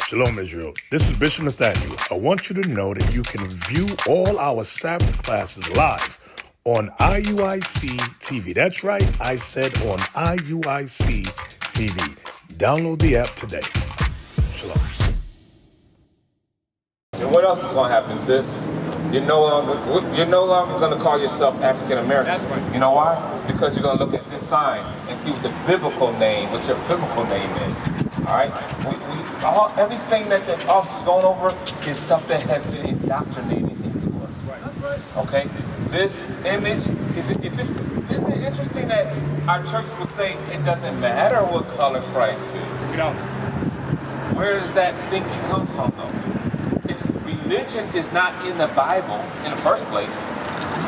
Shalom, Israel. This is Bishop Nathaniel. I want you to know that you can view all our Sabbath classes live on IUIC TV. That's right, I said on IUIC TV. Download the app today. Shalom. And what else is going to happen, sis? You're no longer going to call yourself African American. That's right. You know why? Because you're going to look at this sign and see what your biblical name is. All right? Everything that the officer's going over is stuff that has been indoctrinated into us. Right. Okay? This image, isn't it interesting that our church will say it doesn't matter what color Christ is? You know, Where does that thinking come from, though? If religion is not in the Bible in the first place,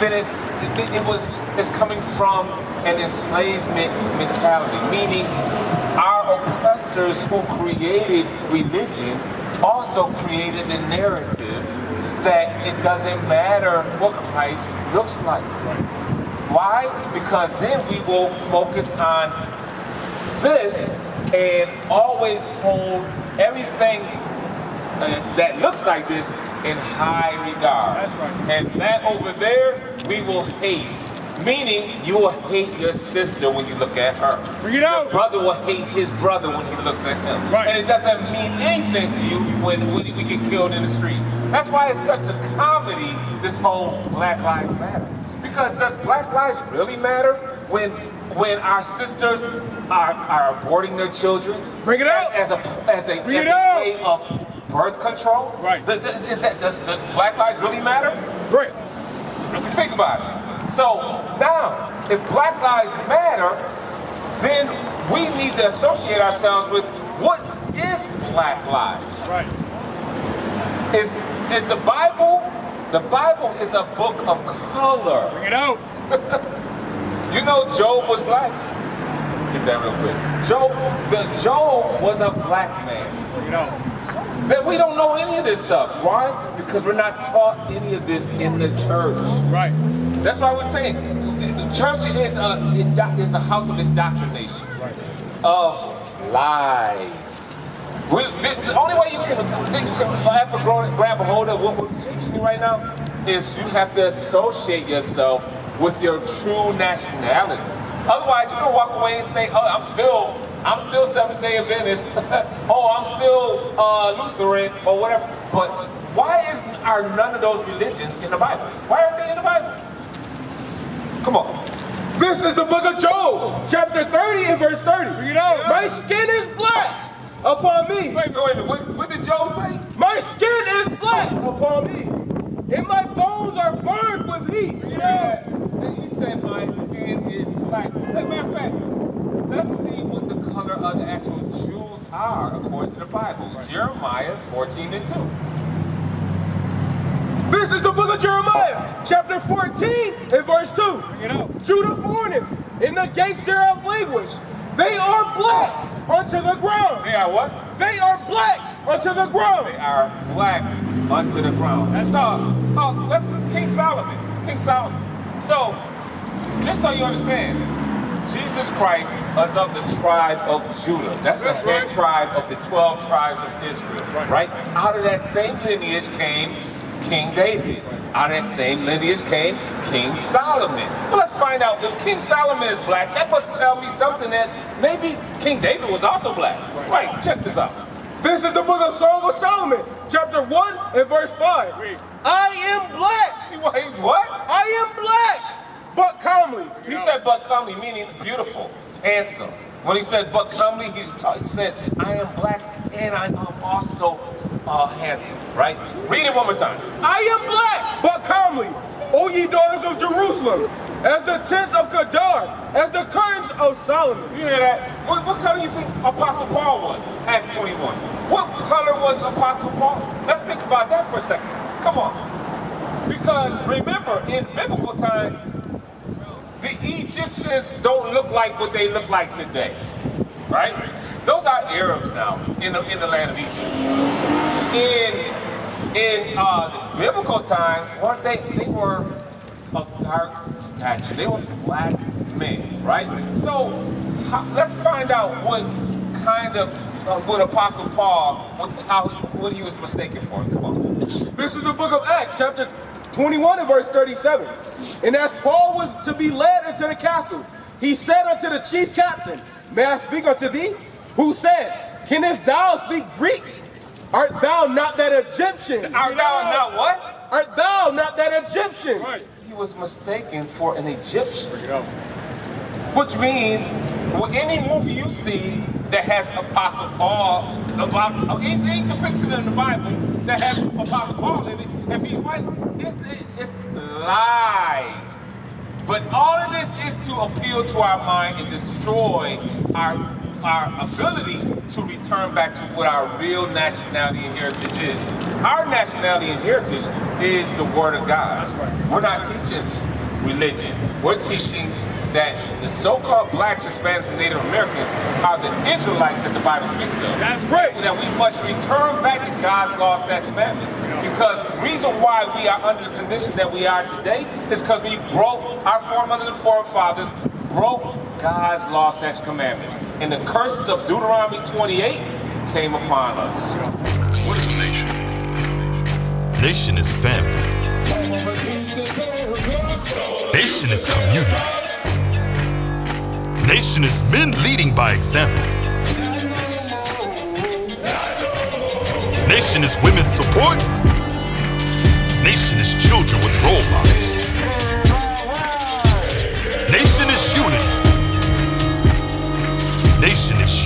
then it's coming from an enslavement mentality, meaning our oppressors who created religion also created the narrative that it doesn't matter what Christ looks like. Why? Because then we will focus on this and always hold everything that looks like this in high regard. That's right. And that over there, we will hate. Meaning, you will hate your sister when you look at her. Bring it out. Your brother will hate his brother when he looks at him. Right. And it doesn't mean anything to you when we get killed in the street. That's why it's such a comedy, this whole Black Lives Matter. Because does Black Lives really matter when our sisters are aborting their children? Bring it out. As a way of birth control? Right. Does Black Lives really matter? Right. Think about it. So now, if Black Lives Matter, then we need to associate ourselves with what is Black Lives. Right. Is the Bible is a book of color. Bring it out. You know Job was black? Get that real quick. Job was a black man. Bring it out. That we don't know any of this stuff. Why? Because we're not taught any of this in the church. Right. That's why we're saying the church is a house of indoctrination, of lies. The only way you can ever grab a hold of what we're teaching you right now is you have to associate yourself with your true nationality. Otherwise, you're gonna walk away and say, "Oh, I'm still Seventh-day Adventist. Oh, I'm still Lutheran or whatever." But why are none of those religions in the Bible? Why aren't they in the Bible? Come on. This is the book of Job, chapter 30 and verse 30. You know, My skin is black upon me. Wait a minute. What did Job say? My skin is black upon me, and my bones are burned with heat. Yeah. And he said, my skin is black. As a matter of fact, let's see what the color of the actual Jews are according to the Bible. Jeremiah 14 and 2. This is the book of Jeremiah, chapter 14 and verse 2. you know, Judah mourneth, in the gates thereof languish. They are black unto the ground. They are what? They are black unto the ground. They are black unto the ground. That's King Solomon. King Solomon. So, just so you understand, Jesus Christ is of the tribe of Judah. That's the head tribe of the 12 tribes of Israel, right? Out of that same lineage came King David. Out of that same lineage came King Solomon. Well, let's find out if King Solomon is black. That must tell me something that maybe King David was also black. Right, check this out. This is the book of Song of Solomon, chapter 1 and verse 5. I am black. He's what? I am black, but comely. He said but comely, meaning beautiful, handsome. When he said but comely, he said, I am black and I am also handsome, right? Read it one more time. I am black, but comely, O ye daughters of Jerusalem, as the tents of Kedar, as the curtains of Solomon. You hear that? What color do you think Apostle Paul was? Acts 21. What color was Apostle Paul? Let's think about that for a second. Come on. Because remember, in biblical times, the Egyptians don't look like what they look like today, right? Those are Arabs now in the land of Egypt. In biblical times, weren't they? They were of dark stature. They were black men, right? So let's find out what kind of with Apostle Paul, what he was mistaken for. Come on. This is the book of Acts, chapter 21 and verse 37. And as Paul was to be led into the castle, he said unto the chief captain, May I speak unto thee? Who said, Canst thou speak Greek? Art thou not that Egyptian? Art thou not what? Art thou not that Egyptian? Right. He was mistaken for an Egyptian. Which means, well, any movie you see that has Apostle Paul, any depiction in the Bible that has Apostle Paul in it, if he's white, it's lies. But all of this is to appeal to our mind and destroy our ability to return back to what our real nationality and heritage is. Our nationality and heritage is the Word of God. That's right. We're not teaching religion. We're teaching that the so-called blacks, Hispanics, and Native Americans are the Israelites that the Bible speaks of. That's right. That we must return back to God's law, statutes, commandments. Because the reason why we are under the conditions that we are today is because we broke, our foremothers and forefathers broke God's law, statutes, commandments. And the curses of Deuteronomy 28 came upon us. What is a nation? Nation is family. Nation is community. Nation is men leading by example. Nation is women's support. Nation is children with role models. Nation is unity. Nation is